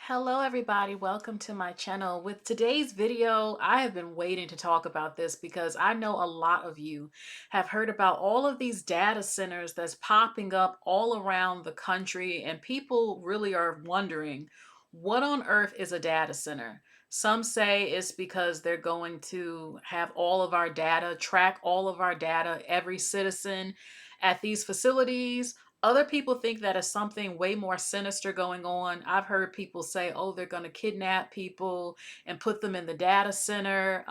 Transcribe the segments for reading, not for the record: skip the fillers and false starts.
Hello everybody, welcome to my channel. With today's video, I have been waiting to talk about this because I know a lot of you have heard about all of these data centers that's popping up all around the country, and people really are wondering, what on earth is a data center? Some say it's because they're going to have all of our data, track all of our data, every citizen at these facilities. Other people think that is something way more sinister going on. I've heard people say, oh, they're going to kidnap people and put them in the data center.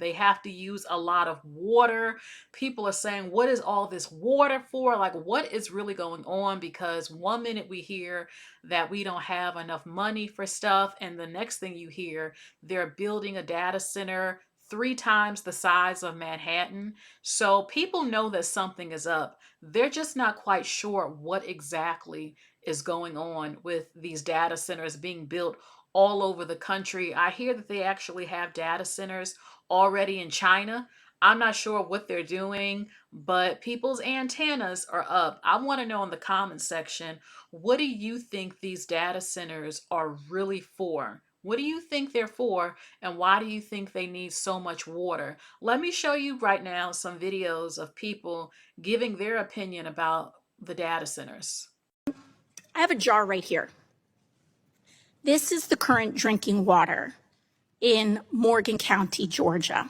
They have to use a lot of water. People are saying, what is all this water for? Like, what is really going on? Because one minute we hear that we don't have enough money for stuff, and the next thing you hear, they're building a data center 3 times the size of Manhattan. So people know that something is up. They're just not quite sure what exactly is going on with these data centers being built all over the country. I hear that they actually have data centers already in China. I'm not sure what they're doing, but people's antennas are up. I want to know in the comment section, what do you think these data centers are really for? What do you think they're for, and why do you think they need so much water? Let me show you right now some videos of people giving their opinion about the data centers. I have a jar right here. This is the current drinking water in Morgan County, Georgia,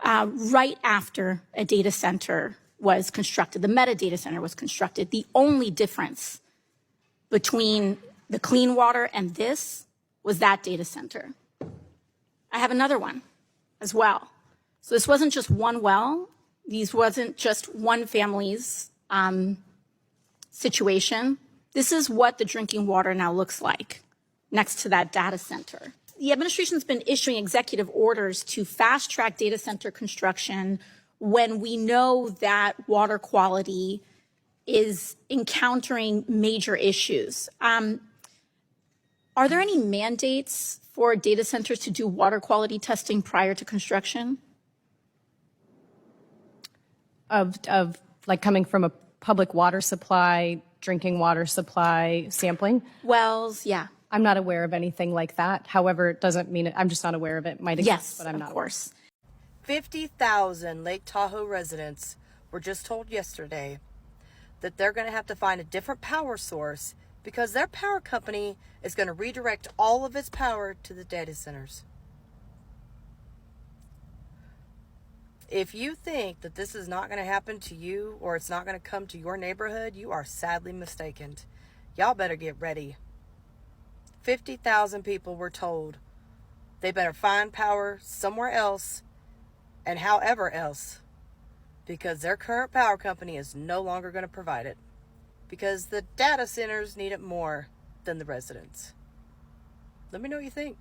right after a data center was constructed. The metadata center was constructed. The only difference between the clean water and this was that data center. I have another one as well. So this wasn't just one well. These wasn't just one family's situation. This is what the drinking water now looks like next to that data center. The administration's been issuing executive orders to fast track data center construction when we know that water quality is encountering major issues. Are there any mandates for data centers to do water quality testing prior to construction? Of like coming from a public water supply, drinking water supply sampling? Wells, yeah. I'm not aware of anything like that. However, it doesn't mean I'm just not aware of it. Might exist, Yes, but I'm not. of course. 50,000 Lake Tahoe residents were just told yesterday that they're going to have to find a different power source because their power company is going to redirect all of its power to the data centers. If you think that this is not going to happen to you or it's not going to come to your neighborhood, you are sadly mistaken. Y'all better get ready. 50,000 people were told they better find power somewhere else and however else, because their current power company is no longer going to provide it, because the data centers need it more than the residents. Let me know what you think.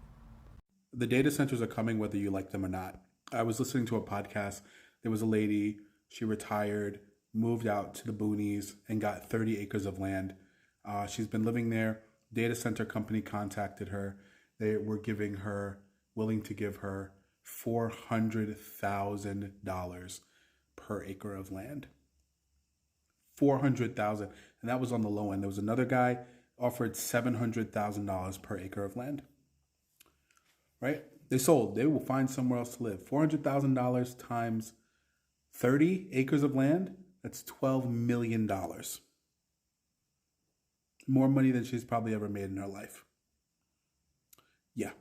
The data centers are coming whether you like them or not. I was listening to a podcast. There was a lady, she retired, moved out to the boonies, and got 30 acres of land. She's been living there. Data center company contacted her. They were willing to give her $400,000 per acre of land. $400,000, and that was on the low end. There was another guy offered $700,000 per acre of land. Right? They sold. They will find somewhere else to live. $400,000 times 30 acres of land, that's $12 million. More money than she's probably ever made in her life. Yeah.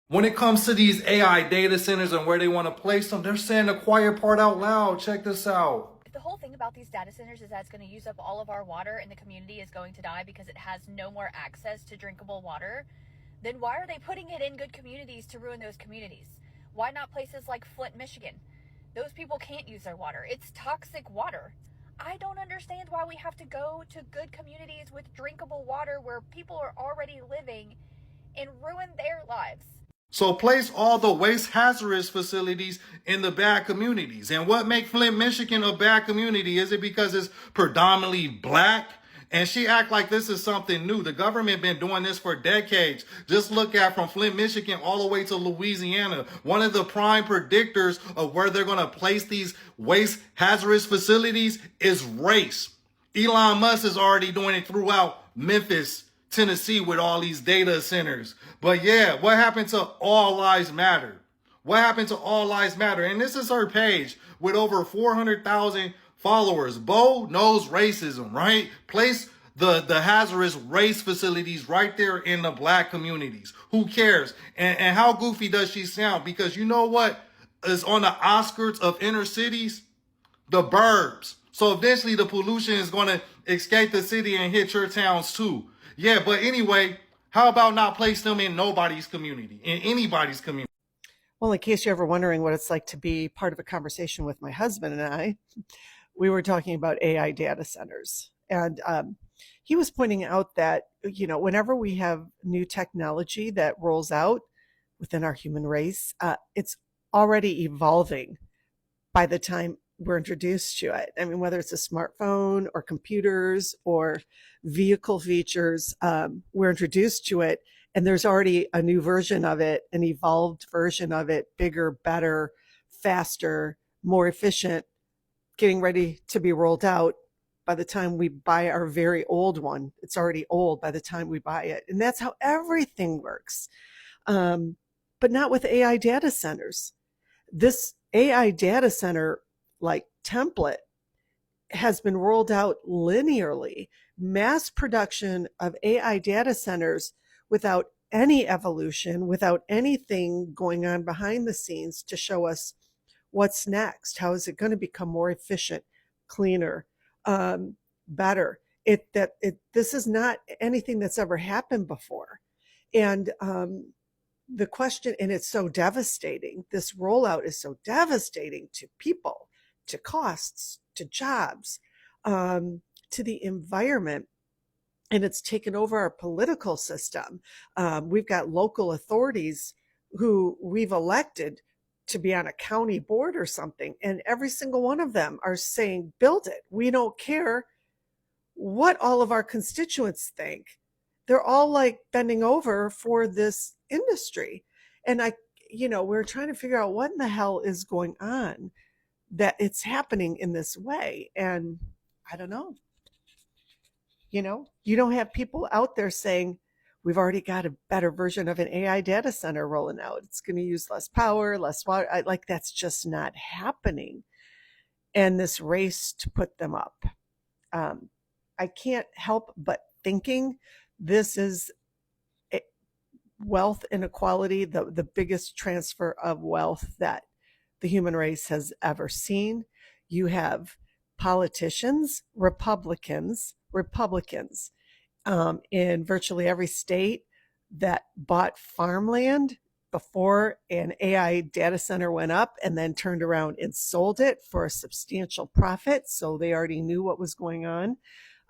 When it comes to these AI data centers and where they want to place them, they're saying the quiet part out loud. Check this out. The whole thing about these data centers is that it's going to use up all of our water and the community is going to die because it has no more access to drinkable water. Then why are they putting it in good communities to ruin those communities? Why not places like Flint, Michigan? Those people can't use their water. It's toxic water. I don't understand why we have to go to good communities with drinkable water where people are already living and ruin their lives. So place all the waste hazardous facilities in the bad communities. And what makes Flint, Michigan a bad community? Is it because it's predominantly black? And she act like this is something new. The government been doing this for decades. Just look at from Flint, Michigan all the way to Louisiana. One of the prime predictors of where they're going to place these waste hazardous facilities is race. Elon Musk is already doing it throughout Memphis, Tennessee with all these data centers. But yeah, what happened to All Lives Matter? What happened to All Lives Matter? And this is her page with over 400,000 followers. Bo knows racism, right? Place the hazardous race facilities right there in the black communities. Who cares? And how goofy does she sound? Because you know what is on the outskirts of inner cities? The burbs. So eventually the pollution is going to escape the city and hit your towns too. Yeah, but anyway, how about not place them in nobody's community, in anybody's community? Well, in case you're ever wondering what it's like to be part of a conversation with my husband and I, we were talking about AI data centers. And he was pointing out that, whenever we have new technology that rolls out within our human race, it's already evolving by the time we're introduced to it. I mean, whether it's a smartphone or computers or vehicle features, we're introduced to it, and there's already a new version of it, an evolved version of it, bigger, better, faster, more efficient, getting ready to be rolled out. By the time we buy our very old one, it's already old by the time we buy it. And that's how everything works. But not with AI data centers. This AI data center like template has been rolled out linearly. Mass production of AI data centers without any evolution, without anything going on behind the scenes to show us what's next. How is it going to become more efficient, cleaner, better? This is not anything that's ever happened before. And the question, and it's so devastating, this rollout is so devastating to people, to costs, to jobs, to the environment. And it's taken over our political system. We've got local authorities who we've elected to be on a county board or something, and every single one of them are saying, build it. We don't care what all of our constituents think. They're all like bending over for this industry. And we're trying to figure out what in the hell is going on that it's happening in this way. And I don't know. You don't have people out there saying, we've already got a better version of an AI data center rolling out. It's going to use less power, less water. That's just not happening. And this race to put them up. I can't help but thinking this is wealth inequality, the biggest transfer of wealth that the human race has ever seen. You have politicians, Republicans, in virtually every state that bought farmland before an AI data center went up and then turned around and sold it for a substantial profit. So they already knew what was going on.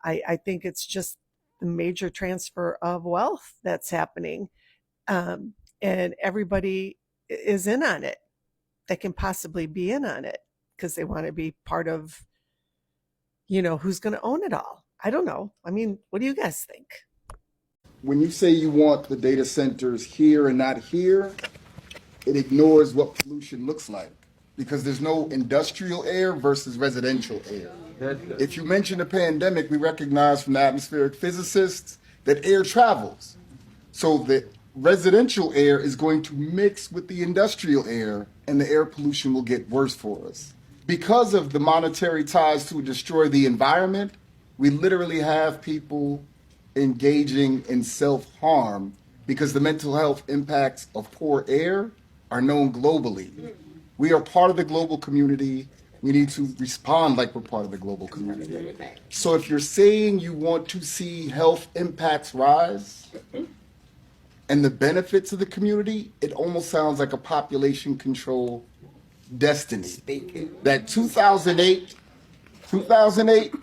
I think it's just the major transfer of wealth that's happening. And everybody is in on it that can possibly be in on it because they want to be part of, who's going to own it all. I don't know. I mean, what do you guys think? When you say you want the data centers here and not here, it ignores what pollution looks like because there's no industrial air versus residential air. If you mention the pandemic, we recognize from the atmospheric physicists that air travels. So the residential air is going to mix with the industrial air and the air pollution will get worse for us. Because of the monetary ties to destroy the environment, we literally have people engaging in self-harm because the mental health impacts of poor air are known globally. We are part of the global community. We need to respond like we're part of the global community. So if you're saying you want to see health impacts rise and the benefits of the community, it almost sounds like a population control destiny. That 2008,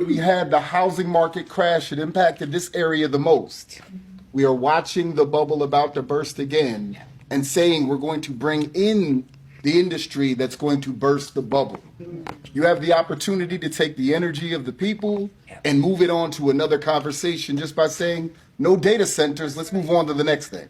we had the housing market crash. It impacted this area the most. We are watching the bubble about to burst again and saying we're going to bring in the industry that's going to burst the bubble. You have the opportunity to take the energy of the people and move it on to another conversation just by saying, no data centers, let's move on to the next thing.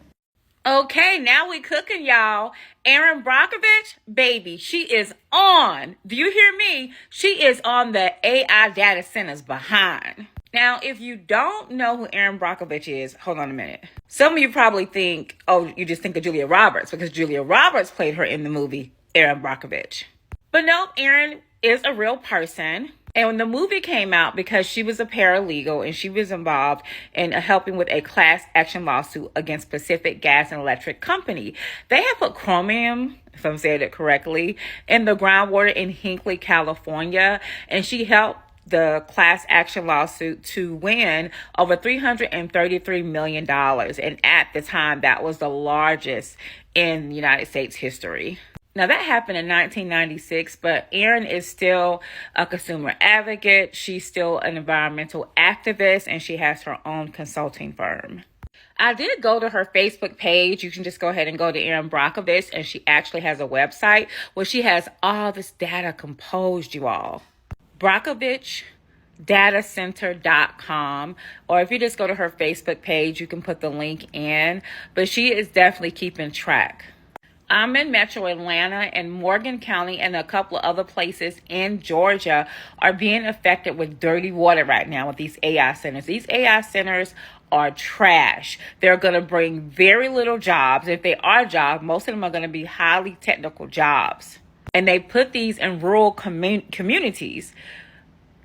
Okay, now we cooking, y'all. Erin Brockovich, baby, she is on. Do you hear me? She is on the AI data centers behind. Now, if you don't know who Erin Brockovich is, hold on a minute. Some of you probably think, oh, you just think of Julia Roberts because Julia Roberts played her in the movie Erin Brockovich. But no, Erin is a real person. And when the movie came out, because she was a paralegal and she was involved in helping with a class action lawsuit against Pacific Gas and Electric Company, they had put chromium, if I'm saying it correctly, in the groundwater in Hinckley, California. And she helped the class action lawsuit to win over $333 million. And at the time, that was the largest in United States history. Now, that happened in 1996, but Erin is still a consumer advocate. She's still an environmental activist, and she has her own consulting firm. I did go to her Facebook page. You can just go ahead and go to Erin Brockovich, and she actually has a website where she has all this data composed, you all. BrockovichDataCenter.com, or if you just go to her Facebook page, you can put the link in, but she is definitely keeping track. I'm in Metro Atlanta, and Morgan County and a couple of other places in Georgia are being affected with dirty water right now with these AI centers. These AI centers are trash. They're going to bring very little jobs. If they are jobs, most of them are going to be highly technical jobs. And they put these in rural communities.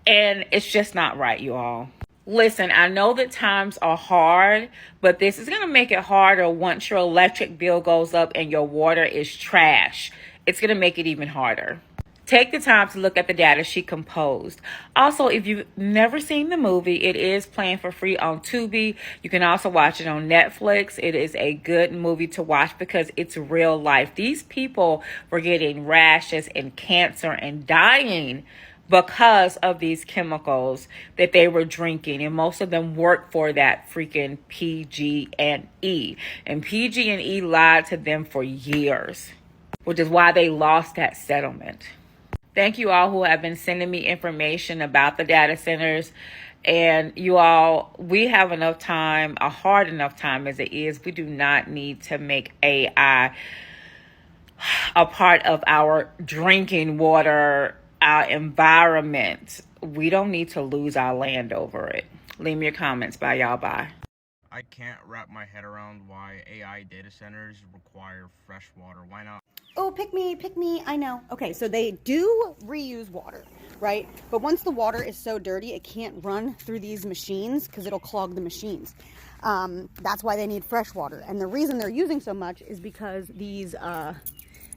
And it's just not right, you all. Listen, I know that times are hard, but this is going to make it harder once your electric bill goes up and your water is trash. It's going to make it even harder. Take the time to look at the data she composed. Also, if you've never seen the movie, it is playing for free on Tubi. You can also watch it on Netflix. It is a good movie to watch because it's real life. These people were getting rashes and cancer and dying because of these chemicals that they were drinking, and most of them work for that freaking PG&E. And PG&E lied to them for years, which is why they lost that settlement. Thank you all who have been sending me information about the data centers. And you all, we have enough time, a hard enough time as it is. We do not need to make AI a part of our drinking water, our environment. We don't need to lose our land over it. Leave me your comments. Bye, y'all. Bye. I can't wrap my head around why AI data centers require fresh water. Why not? Oh, pick me, I know. Okay, so they do reuse water, right? But once the water is so dirty, it can't run through these machines because it'll clog the machines. That's why they need fresh water. And the reason they're using so much is because these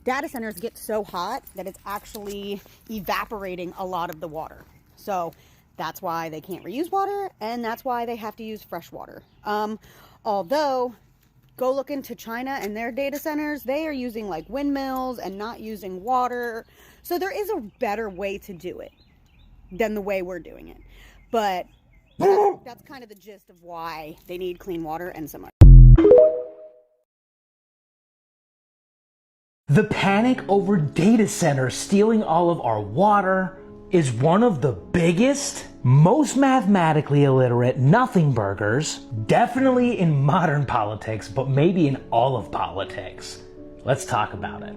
data centers get so hot that it's actually evaporating a lot of the water. So that's why they can't reuse water, and that's why they have to use fresh water. Although, go look into China and their data centers, they are using like windmills and not using water. So there is a better way to do it than the way we're doing it. But that's kind of the gist of why they need clean water and so much. The panic over data centers stealing all of our water is one of the biggest, most mathematically illiterate nothing burgers, definitely in modern politics, but maybe in all of politics. Let's talk about it.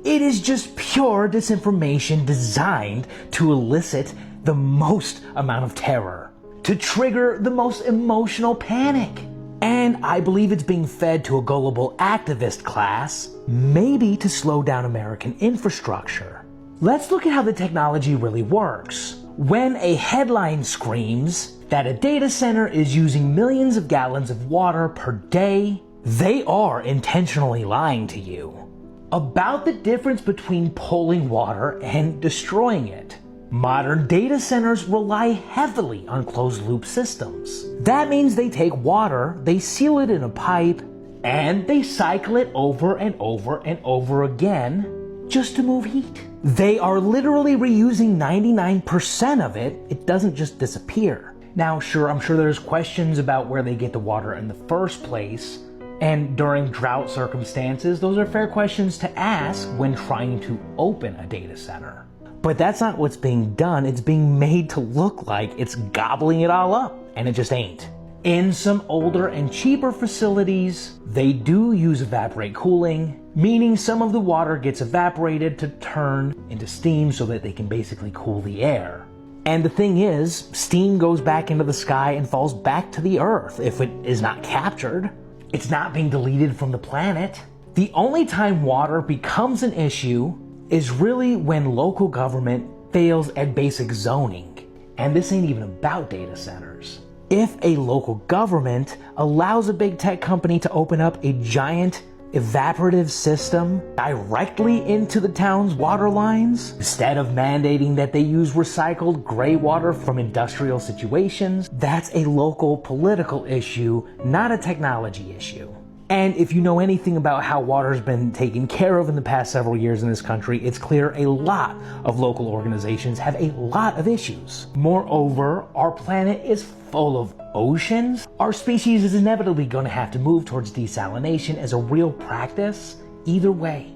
It is just pure disinformation designed to elicit the most amount of terror, to trigger the most emotional panic. And I believe it's being fed to a gullible activist class, maybe to slow down American infrastructure. Let's look at how the technology really works. When a headline screams that a data center is using millions of gallons of water per day, they are intentionally lying to you about the difference between pulling water and destroying it. Modern data centers rely heavily on closed-loop systems. That means they take water, they seal it in a pipe, and they cycle it over and over and over again just to move heat. They are literally reusing 99% of it. It doesn't just disappear. Now, sure, I'm sure there's questions about where they get the water in the first place, and during drought circumstances, those are fair questions to ask when trying to open a data center. But that's not what's being done. It's being made to look like it's gobbling it all up, and it just ain't. In some older and cheaper facilities, they do use evaporate cooling, meaning some of the water gets evaporated to turn into steam so that they can basically cool the air. And the thing is, steam goes back into the sky and falls back to the earth if it is not captured. It's not being deleted from the planet. The only time water becomes an issue is really when local government fails at basic zoning. And this ain't even about data centers. If a local government allows a big tech company to open up a giant evaporative system directly into the town's water lines, instead of mandating that they use recycled gray water from industrial situations, that's a local political issue, not a technology issue. And if you know anything about how water's been taken care of in the past several years in this country, it's clear a lot of local organizations have a lot of issues. Moreover, our planet is full of oceans. Our species is inevitably going to have to move towards desalination as a real practice, either way.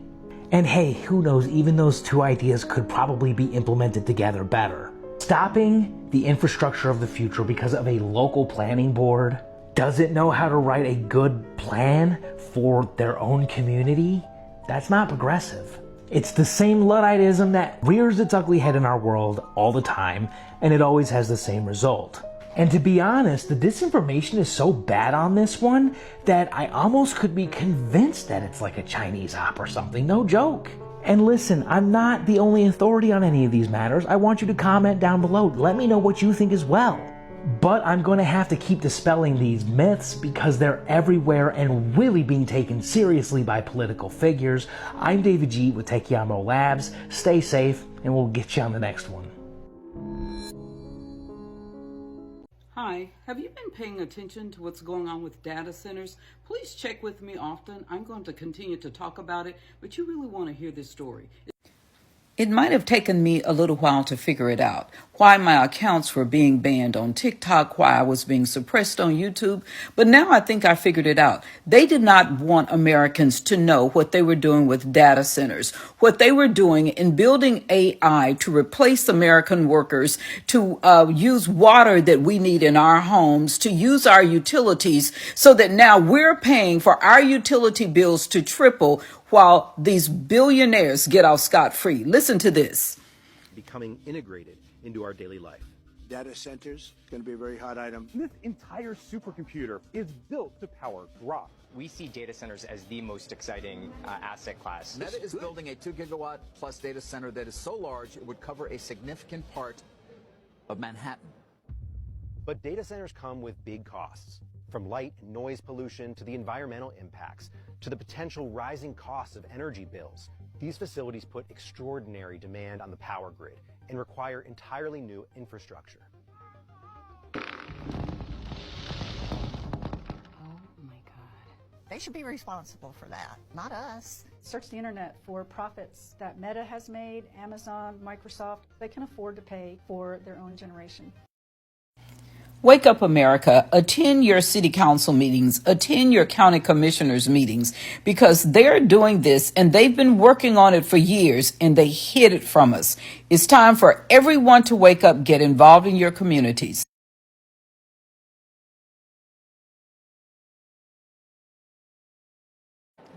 And hey, who knows, even those two ideas could probably be implemented together better. Stopping the infrastructure of the future because of a local planning board doesn't know how to write a good plan for their own community, that's not progressive. It's the same Ludditism that rears its ugly head in our world all the time, and it always has the same result. And to be honest, the disinformation is so bad on this one that I almost could be convinced that it's like a Chinese op or something, no joke. And listen, I'm not the only authority on any of these matters. I want you to comment down below. Let me know what you think as well. But I'm going to have to keep dispelling these myths because they're everywhere and really being taken seriously by political figures. I'm David G with Techiamo Labs. Stay safe, and we'll get you on the next one. Hi, have you been paying attention to what's going on with data centers? Please check with me often. I'm going to continue to talk about it, but you really want to hear this story. It might have taken me a little while to figure it out, why my accounts were being banned on TikTok, why I was being suppressed on YouTube, but now I think I figured it out. They did not want Americans to know what they were doing with data centers, what they were doing in building AI to replace American workers, to use water that we need in our homes, to use our utilities, so that now we're paying for our utility bills to triple while these billionaires get off scot-free. Listen to this. Becoming integrated into our daily life. Data centers, going to be a very hot item. This entire supercomputer is built to power Grok. We see data centers as the most exciting asset class. Meta is building a 2 gigawatt plus data center that is so large it would cover a significant part of Manhattan. But data centers come with big costs, from light and noise pollution to the environmental impacts, to the potential rising costs of energy bills. These facilities put extraordinary demand on the power grid and require entirely new infrastructure. Oh my God. They should be responsible for that, not us. Search the internet for profits that Meta has made, Amazon, Microsoft. They can afford to pay for their own generation. Wake up, America. Attend your city council meetings. Attend your county commissioners meetings, because they're doing this and they've been working on it for years and they hid it from us. It's time for everyone to wake up, get involved in your communities.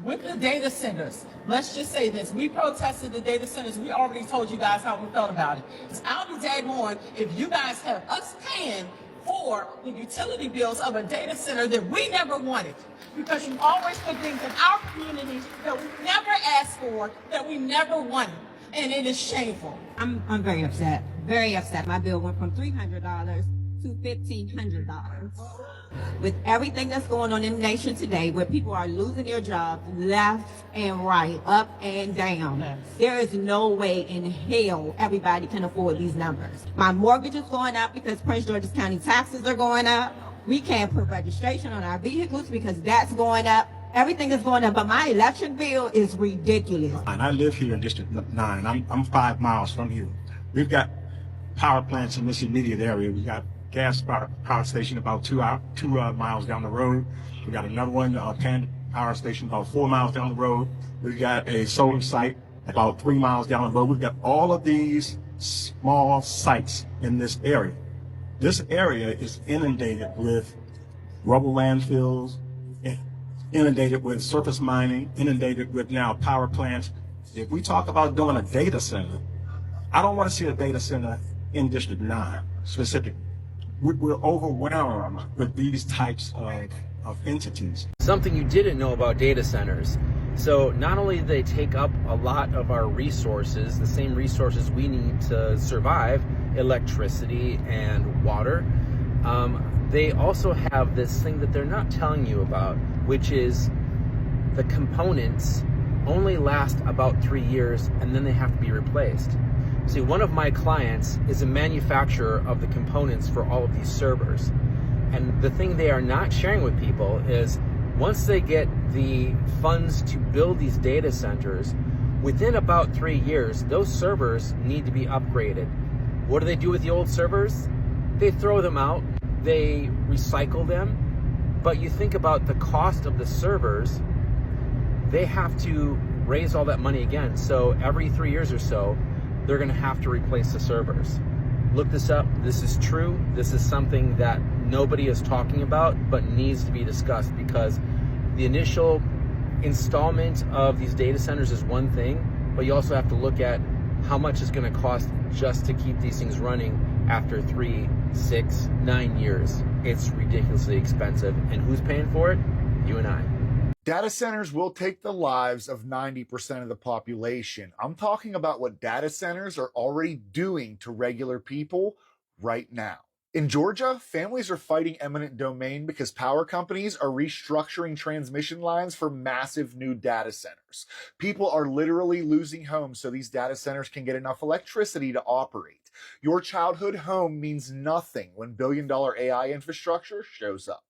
With the data centers, let's just say this. We protested the data centers. We already told you guys how we felt about it. I'll be daggone if you guys have us paying for the utility bills of a data center that we never wanted, because you always put things in our community that we never asked for, that we never wanted, and it is shameful. I'm very upset. Very upset. My bill went from $300 to $1,500. With everything that's going on in the nation today, where people are losing their jobs left and right, up and down, there is no way in hell everybody can afford these numbers. My mortgage is going up because Prince George's County taxes are going up. We can't put registration on our vehicles because that's going up. Everything is going up, but my electric bill is ridiculous. And I live here in District 9. I'm 5 miles from here. We've got power plants in this immediate area. We got gas power station about 2 miles down the road. We got another one, power station about 4 miles down the road. We've got a solar site about 3 miles down the road. We've got all of these small sites in this area. This area is inundated with rubber landfills, inundated with surface mining, inundated with now power plants. If we talk about doing a data center, I don't want to see a data center in District 9 specifically. We're overwhelmed with these types of entities. Something you didn't know about data centers. So not only do they take up a lot of our resources, the same resources we need to survive, electricity and water, they also have this thing that they're not telling you about, which is the components only last about 3 years and then they have to be replaced. See, one of my clients is a manufacturer of the components for all of these servers. And the thing they are not sharing with people is once they get the funds to build these data centers, within about 3 years, those servers need to be upgraded. What do they do with the old servers? They throw them out, they recycle them, but you think about the cost of the servers, they have to raise all that money again. So every 3 years or so, they're gonna have to replace the servers. Look this up, this is true. This is something that nobody is talking about, but needs to be discussed, because the initial installment of these data centers is one thing, but you also have to look at how much it's gonna cost just to keep these things running after 3, 6, 9 years. It's ridiculously expensive. And who's paying for it? You and I. Data centers will take the lives of 90% of the population. I'm talking about what data centers are already doing to regular people right now. In Georgia, families are fighting eminent domain because power companies are restructuring transmission lines for massive new data centers. People are literally losing homes so these data centers can get enough electricity to operate. Your childhood home means nothing when billion-dollar AI infrastructure shows up.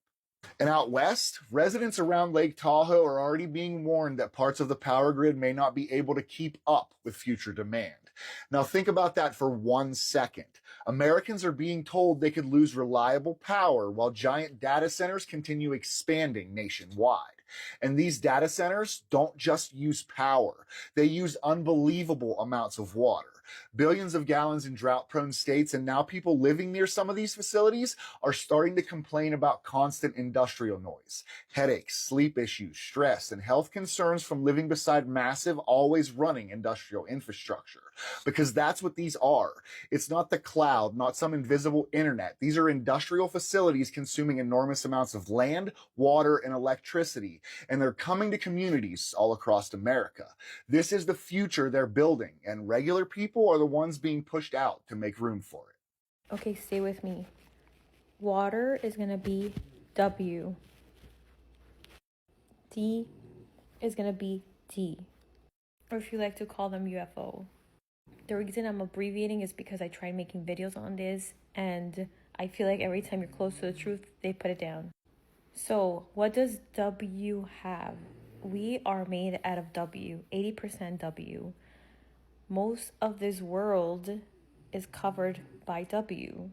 And out west, residents around Lake Tahoe are already being warned that parts of the power grid may not be able to keep up with future demand. Now think about that for 1 second. Americans are being told they could lose reliable power while giant data centers continue expanding nationwide. And these data centers don't just use power. They use unbelievable amounts of water. Billions of gallons in drought-prone states, and now people living near some of these facilities are starting to complain about constant industrial noise, headaches, sleep issues, stress, and health concerns from living beside massive, always running industrial infrastructure. Because that's what these are. It's not the cloud, not some invisible internet. These are industrial facilities consuming enormous amounts of land, water, and electricity, and they're coming to communities all across America. This is the future they're building, and regular people are the ones being pushed out to make room for it. Okay, stay with me. Water is going to be W. D is going to be D. Or if you like to call them UFO. The reason I'm abbreviating is because I tried making videos on this, and I feel like every time you're close to the truth, they put it down. So, what does W have? We are made out of W, 80% W. Most of this world is covered by W.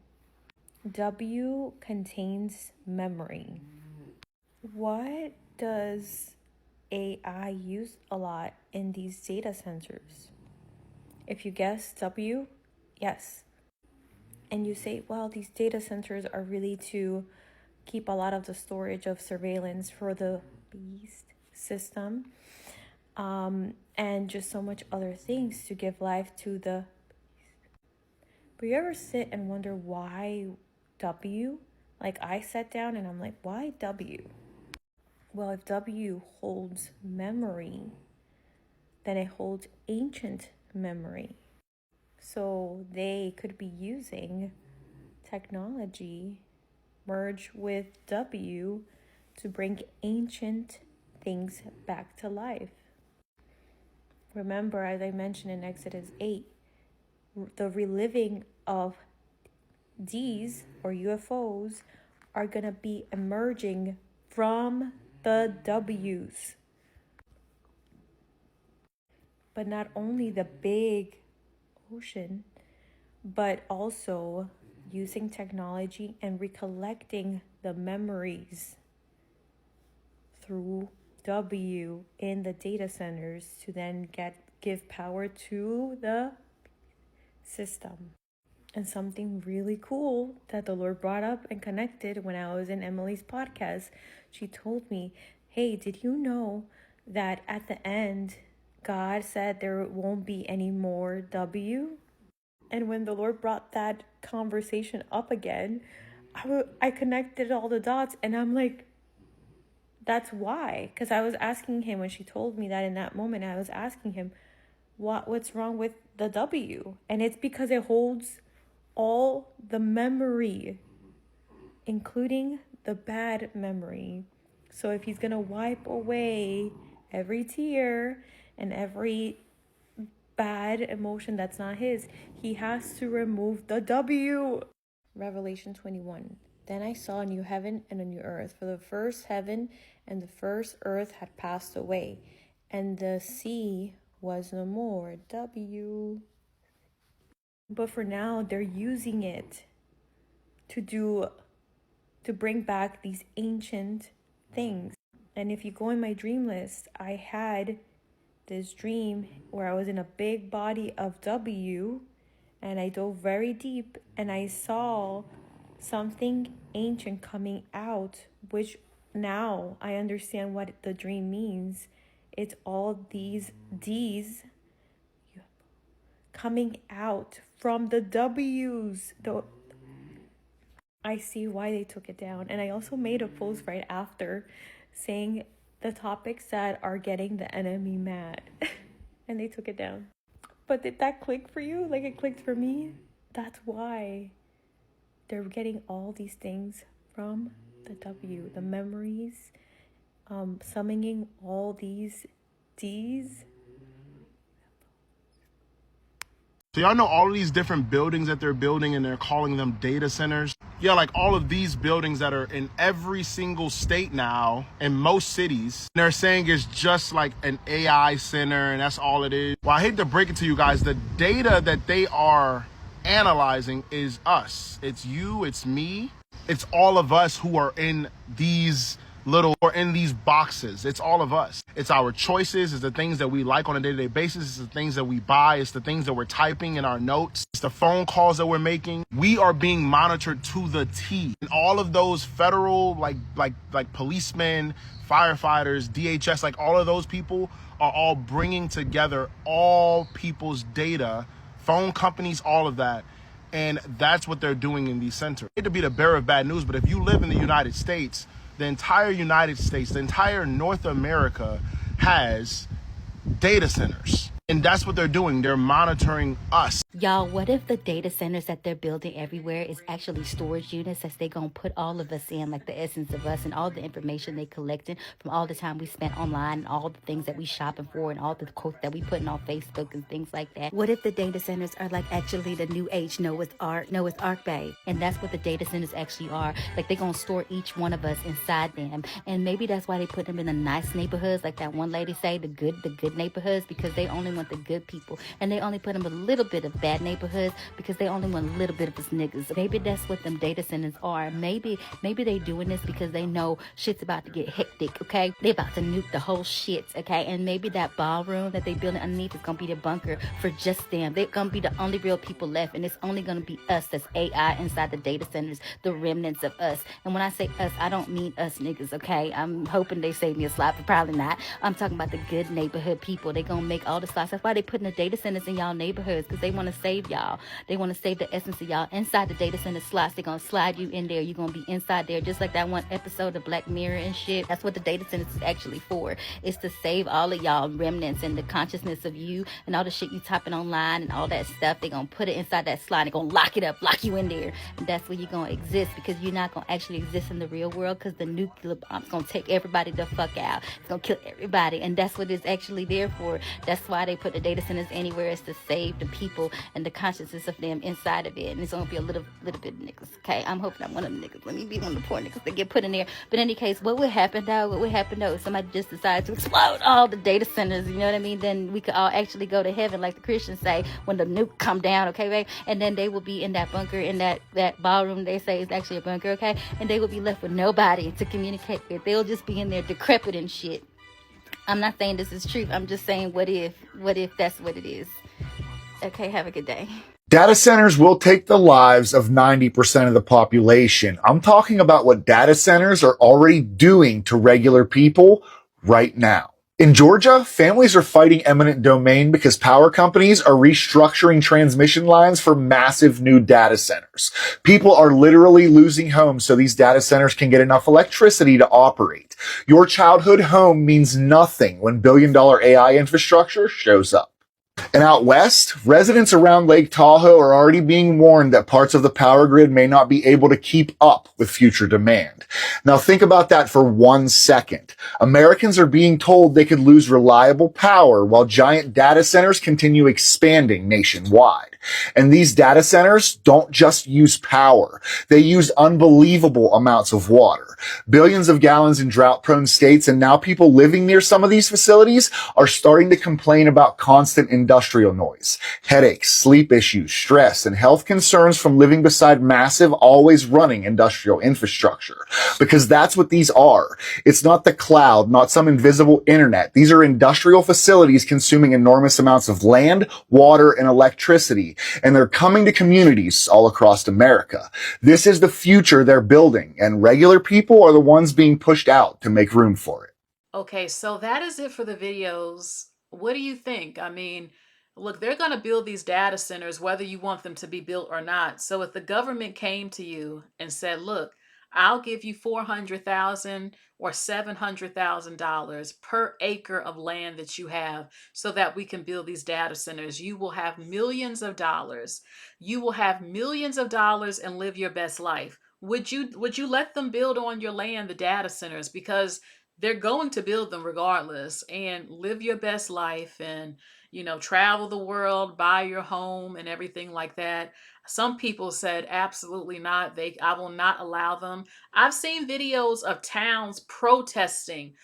W contains memory. What does AI use a lot in these data centers? If you guess W, yes. And you say, well, these data centers are really to keep a lot of the storage of surveillance for the beast system, and just so much other things to give life to the beast. But you ever sit and wonder why W? Like, I sat down and I'm like, why W? Well, if W holds memory, then it holds ancient memory. So they could be using technology merged with W to bring ancient things back to life. Remember, as I mentioned in Exodus 8, the reliving of Ds or UFOs are going to be emerging from the Ws. But not only the big ocean, but also using technology and recollecting the memories through W in the data centers to then give power to the system. And something really cool that the Lord brought up and connected when I was in Emily's podcast, she told me, hey, did you know that at the end, God said there won't be any more W? And when the Lord brought that conversation up again, I connected all the dots, and I'm like, that's why. Because I was asking him when she told me that in that moment, I was asking him, what's wrong with the W? And it's because it holds all the memory, including the bad memory. So if he's going to wipe away every tear and every bad emotion that's not his, he has to remove the W. Revelation 21. Then I saw a new heaven and a new earth, for the first heaven and the first earth had passed away, and the sea was no more. W. But for now, they're using it to bring back these ancient things. And if you go in my dream list, I had this dream where I was in a big body of W, and I dove very deep, and I saw something ancient coming out, which now I understand what the dream means. It's all these D's coming out from the W's. I see why they took it down. And I also made a post right after saying the topics that are getting the enemy mad. And they took it down. But did that click for you? Like it clicked for me? That's why they're getting all these things from the W, the memories, summoning all these D's. So y'all know all of these different buildings that they're building and they're calling them data centers? Yeah, like all of these buildings that are in every single state now, in most cities, they're saying it's just like an AI center and that's all it is. Well, I hate to break it to you guys, the data that they are analyzing is us. It's you, it's me, it's all of us who are in these boxes. It's all of us. It's our choices. It's the things that we like on a day-to-day basis. It's the things that we buy. It's the things that we're typing in our notes. It's the phone calls that we're making. We are being monitored to the T. And all of those federal, like policemen, firefighters, DHS, like all of those people are all bringing together all people's data, phone companies, all of that. And that's what they're doing in these centers. I hate to be the bearer of bad news, but if you live in the United States, the entire United States, the entire North America has data centers. And that's what they're doing. They're monitoring us. Y'all, what if the data centers that they're building everywhere is actually storage units that they're going to put all of us in, like the essence of us and all the information they collected from all the time we spent online and all the things that we shopping for and all the quotes that we put on Facebook and things like that? What if the data centers are like actually the new age Noah's Ark, babe? And that's what the data centers actually are. Like they're going to store each one of us inside them. And maybe that's why they put them in the nice neighborhoods, like that one lady say, the good neighborhoods, because they only want the good people. And they only put them a little bit of bad neighborhoods because they only want a little bit of us niggas. Maybe that's what them data centers are. Maybe they doing this because they know shit's about to get hectic, okay? They about to nuke the whole shit, okay? And maybe that ballroom that they building underneath is gonna be the bunker for just them. They're gonna be the only real people left, and it's only gonna be us that's AI inside the data centers, the remnants of us. And when I say us, I don't mean us niggas, okay? I'm hoping they save me a slot, but probably not. I'm talking about the good neighborhood people. They gonna make all the slots. That's why they putting the data centers in y'all neighborhoods, because they want to save y'all. They want to save the essence of y'all inside the data center slots. They're gonna slide you in there. You're gonna be inside there, just like that one episode of Black Mirror and shit. That's what the data centers is actually for. It's to save all of y'all remnants and the consciousness of you and all the shit you typing online and all that stuff. They're gonna put it inside that slot. They're gonna lock it up, lock you in there, and that's where you're gonna exist, because you're not gonna actually exist in the real world, because the nuclear bomb's gonna take everybody the fuck out. It's gonna kill everybody, and that's what it's actually there for. That's why they put the data centers anywhere, is to save the people and the consciousness of them inside of it. And it's gonna be a little bit of niggas, okay? I'm hoping I'm one of them niggas. Let me be one of the poor niggas that get put in there. But in any case, what would happen though? What would happen though if somebody just decided to explode all the data centers? You know what I mean? Then we could all actually go to heaven, like the Christians say, when the nuke come down, okay, babe? And then they will be in that bunker, in that ballroom they say is actually a bunker, okay? And they will be left with nobody to communicate with. They'll just be in there decrepit and shit. I'm not saying this is truth. I'm just saying, what if that's what it is? Okay, have a good day. Data centers will take the lives of 90% of the population. I'm talking about what data centers are already doing to regular people right now. In Georgia, families are fighting eminent domain because power companies are restructuring transmission lines for massive new data centers. People are literally losing homes so these data centers can get enough electricity to operate. Your childhood home means nothing when billion-dollar AI infrastructure shows up. And out west, residents around Lake Tahoe are already being warned that parts of the power grid may not be able to keep up with future demand. Now think about that for 1 second. Americans are being told they could lose reliable power while giant data centers continue expanding nationwide. And these data centers don't just use power. They use unbelievable amounts of water. Billions of gallons in drought-prone states, and now people living near some of these facilities are starting to complain about constant industrial noise, headaches, sleep issues, stress, and health concerns from living beside massive, always running industrial infrastructure. Because that's what these are. It's not the cloud, not some invisible internet. These are industrial facilities consuming enormous amounts of land, water, and electricity, and they're coming to communities all across America. This is the future they're building, and regular people are the ones being pushed out to make room for it. Okay, so that is it for the videos. What do you think? I mean, look, they're going to build these data centers whether you want them to be built or not. So if the government came to you and said, "Look, I'll give you 400,000 or $700,000 per acre of land that you have so that we can build these data centers. You will have millions of dollars. You will have millions of dollars and live your best life." Would you let them build on your land the data centers, because they're going to build them regardless, and live your best life and travel the world, buy your home and everything like that? Some people said absolutely not. I will not allow them. I've seen videos of towns protesting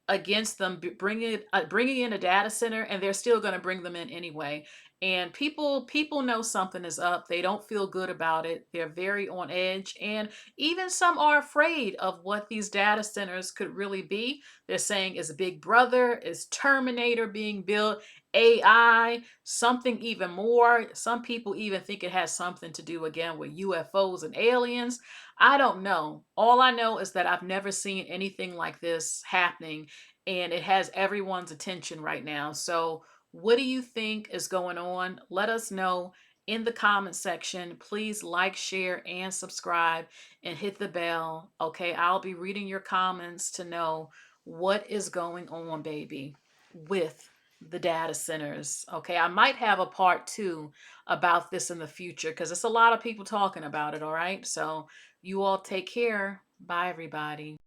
against them bringing in a data center, and they're still going to bring them in anyway. And people know something is up. They don't feel good about it. They're very on edge, and even some are afraid of what these data centers could really be. They're saying is Big Brother, is Terminator being built, AI, something even more. Some people even think it has something to do again with UFOs and aliens. I don't know. All I know is that I've never seen anything like this happening, and it has everyone's attention right now. So, what do you think is going on? Let us know in the comment section. Please like, share, and subscribe, and hit the bell. Okay, I'll be reading your comments to know what is going on, baby, with the data centers. Okay, I might have a part 2 about this in the future because it's a lot of people talking about it. All right, so you all take care. Bye, everybody.